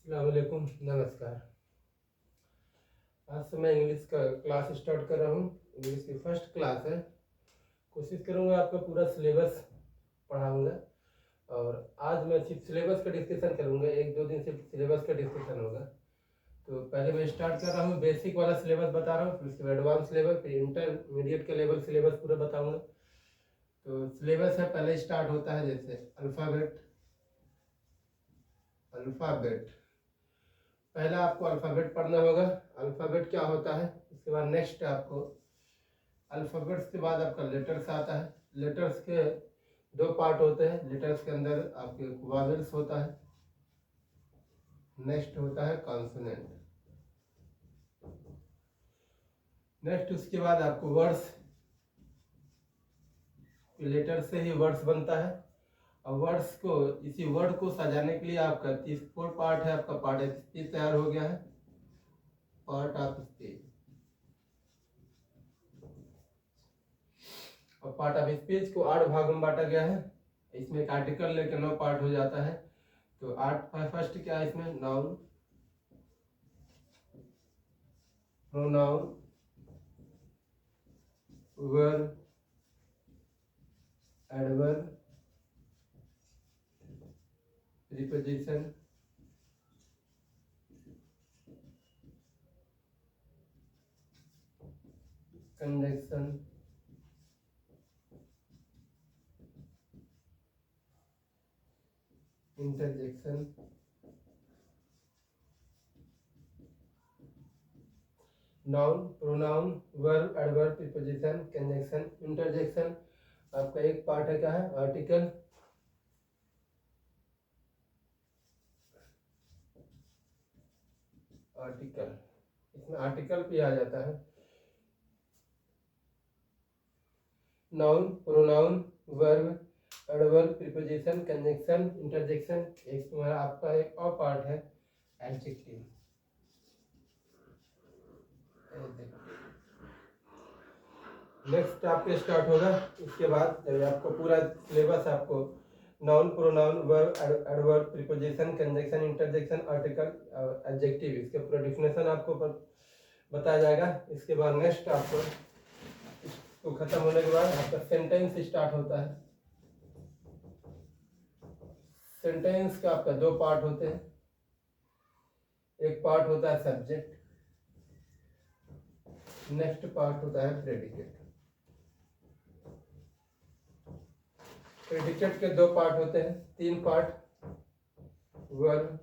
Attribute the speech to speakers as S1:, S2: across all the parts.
S1: अस्सलाम वालेकुम, नमस्कार। आज से मैं इंग्लिश का क्लास स्टार्ट कर रहा हूँ। इंग्लिश की फर्स्ट क्लास है। कोशिश करूँगा आपका पूरा सिलेबस पढ़ाऊँगा और आज मैं सिर्फ सिलेबस का डिस्कशन करूँगा। एक दो दिन सिर्फ सिलेबस का डिस्कशन होगा। तो पहले मैं स्टार्ट कर रहा हूँ, बेसिक वाला सिलेबस बता रहा हूँ, फिर उसके बाद एडवांस लेवल, फिर इंटरमीडिएट का लेवल सिलेबस पूरा बताऊँगा। तो सिलेबस है, पहले स्टार्ट होता है जैसे अल्फ़ाबेट। पहला आपको अल्फ़ाबेट पढ़ना होगा, अल्फ़ाबेट क्या होता है। उसके बाद नेक्स्ट आपको अल्फ़ाबेट्स के बाद आपका लेटर्स आता है। लेटर्स के दो पार्ट होते हैं। लेटर्स के अंदर आपके वावेल्स होता है, नेक्स्ट होता है कॉन्सोनेंट। नेक्स्ट उसके बाद आपको वर्ड्स, लेटर से ही वर्ड्स बनता है और वर्ड्स को, इसी वर्ड को सजाने के लिए आपका 34 पार्ट है। आपका पार्ट ऑफ स्पीच तैयार हो गया है, पार्ट ऑफ स्पीच। और पार्ट ऑफ स्पीच को 8 भागों में बांटा गया है। इसमें एक आर्टिकल लेकर 9 पार्ट हो जाता है। तो 8 फर्स्ट क्या है इसमें, noun, pronoun, verb, adverb, preposition, conjunction, interjection, noun, pronoun, verb, adverb, preposition, conjunction, interjection. आपका एक पार्ट है क्या है, आर्टिकल। आर्टिकल, इसमें आर्टिकल भी आ जाता है। Noun, pronoun, verb, adverb, preposition, conjunction, interjection. एक तुम्हारा आपका एक और पार्ट है एडजेक्टिव। नेक्स्ट आपके स्टार्ट होगा। उसके बाद जब आपको पूरा सिलेबस, आपको noun, pronoun, verb, adverb, preposition, conjunction, interjection, article, adjective, इसके पूरा डिफिनेशन आपको बताया जाएगा। इसके बाद नेक्स्ट आपको, इसको खत्म होने के बाद आपका सेंटेंस स्टार्ट होता है। सेंटेंस का आपका दो पार्ट होते हैं। एक पार्ट होता है सब्जेक्ट, नेक्स्ट पार्ट होता है प्रेडिकेट। प्रेडिकेट के दो पार्ट होते हैं, तीन part, verb,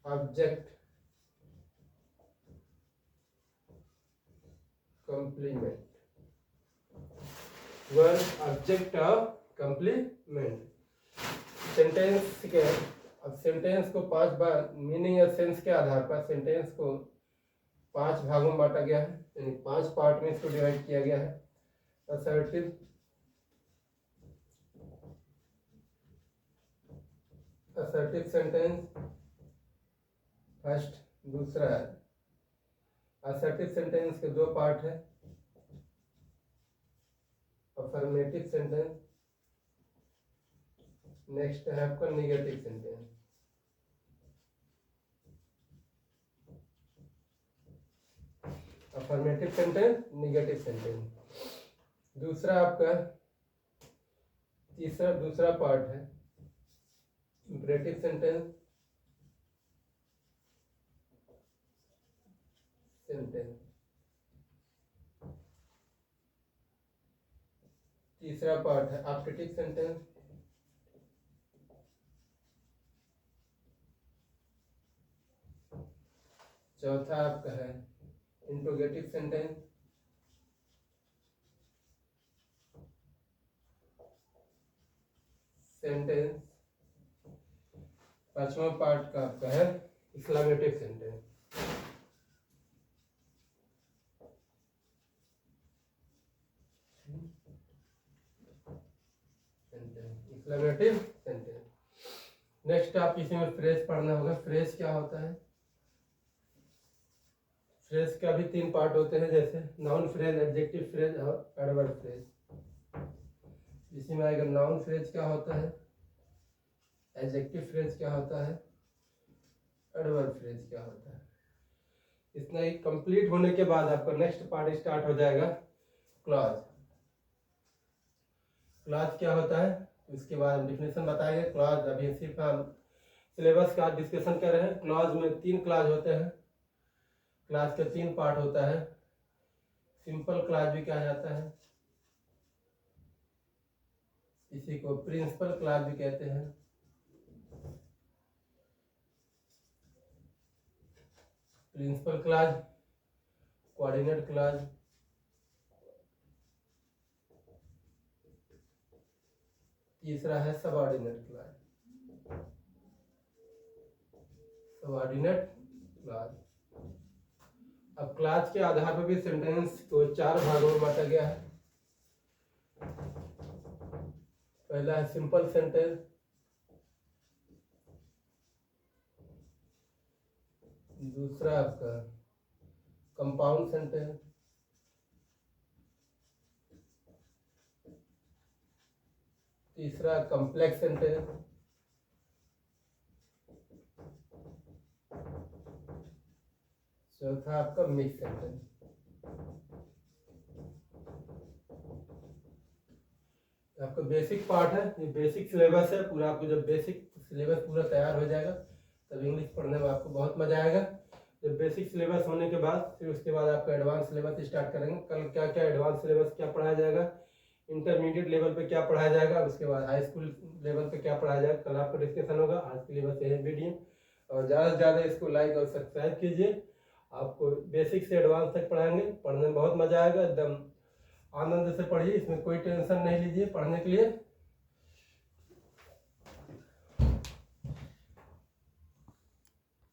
S1: object, complement. Verb, object और कंप्लीमेंट। सेंटेंस के, अब सेंटेंस को 5 बार मीनिंग या सेंस के आधार पर सेंटेंस को 5 भागों में बांटा गया है, यानी 5 पार्ट में इसको डिवाइड किया गया है। असर्टिव, असर्टिव सेंटेंस फर्स्ट, दूसरा है असर्टिव सेंटेंस के दो पार्ट है, अफर्मेटिव सेंटेंस, नेक्स्ट है आपका negative sentence. Affirmative sentence, negative sentence. दूसरा आपका दूसरा पार्ट है इंपरेटिव सेंटेंस, तीसरा पार्ट है ऑप्टेटिव सेंटेंस, चौथा आपका है इंट्रोगेटिव सेंटेंस, पांचवा पार्ट का आपका है exclamative sentence. Exclamative sentence. Next आप इसमें फ्रेज पढ़ना होगा। फ्रेज क्या होता है, फ्रेज का भी 3 पार्ट होते हैं, जैसे नाउन फ्रेज, एडजेक्टिव फ्रेज और एडवर्ब फ्रेज। इसी में आएगा नाउन फ्रेज क्या होता है, एडजेक्टिव फ्रेज क्या होता है, एडवर्ब फ्रेज क्या होता है। इतना ही कंप्लीट होने के बाद आपका नेक्स्ट पार्ट स्टार्ट हो जाएगा क्लॉज। क्लॉज क्या होता है उसके बाद हम डिफिनेशन बताएंगे। क्लॉज अभी सिर्फ हम सिलेबस का डिस्कशन कर रहे हैं। क्लॉज में 3 क्लॉज होते हैं। क्लॉज के 3 पार्ट होता है। सिंपल क्लॉज भी कहा जाता है, इसी को प्रिंसिपल क्लॉज भी कहते हैं। प्रिंसिपल क्लॉज, कोऑर्डिनेट क्लॉज, तीसरा है सबऑर्डिनेट क्लॉज। Subordinate clause. अब क्लॉज के आधार पर भी सेंटेंस को 4 भागों में बांटा गया है। पहला है सिंपल सेंटेंस, दूसरा आपका कंपाउंड सेंटेंस, तीसरा कॉम्प्लेक्स सेंटेंस, चौथा आपका मिक्स सेंटेंस। आपका बेसिक पार्ट है, ये बेसिक सिलेबस है पूरा। आपको जब बेसिक सिलेबस पूरा तैयार हो जाएगा तब इंग्लिश पढ़ने में आपको बहुत मजा आएगा। जब बेसिक सिलेबस होने के बाद फिर उसके बाद आपका एडवांस सिलेबस स्टार्ट करेंगे। कल क्या क्या एडवांस सिलेबस क्या पढ़ाया जाएगा, इंटरमीडिएट लेवल पे क्या पढ़ाया जाएगा, उसके बाद हाई स्कूल लेवल पे क्या पढ़ाया जाएगा, कल आपका डिस्कशन होगा। आज के लिए बस यही वीडियो, और ज़्यादा से ज़्यादा इसको लाइक और सब्सक्राइब कीजिए। आपको बेसिक से एडवांस तक पढ़ाएंगे, पढ़ने में बहुत मजा आएगा। एकदम आनंद से पढ़िए, इसमें कोई टेंशन नहीं लीजिए पढ़ने के लिए।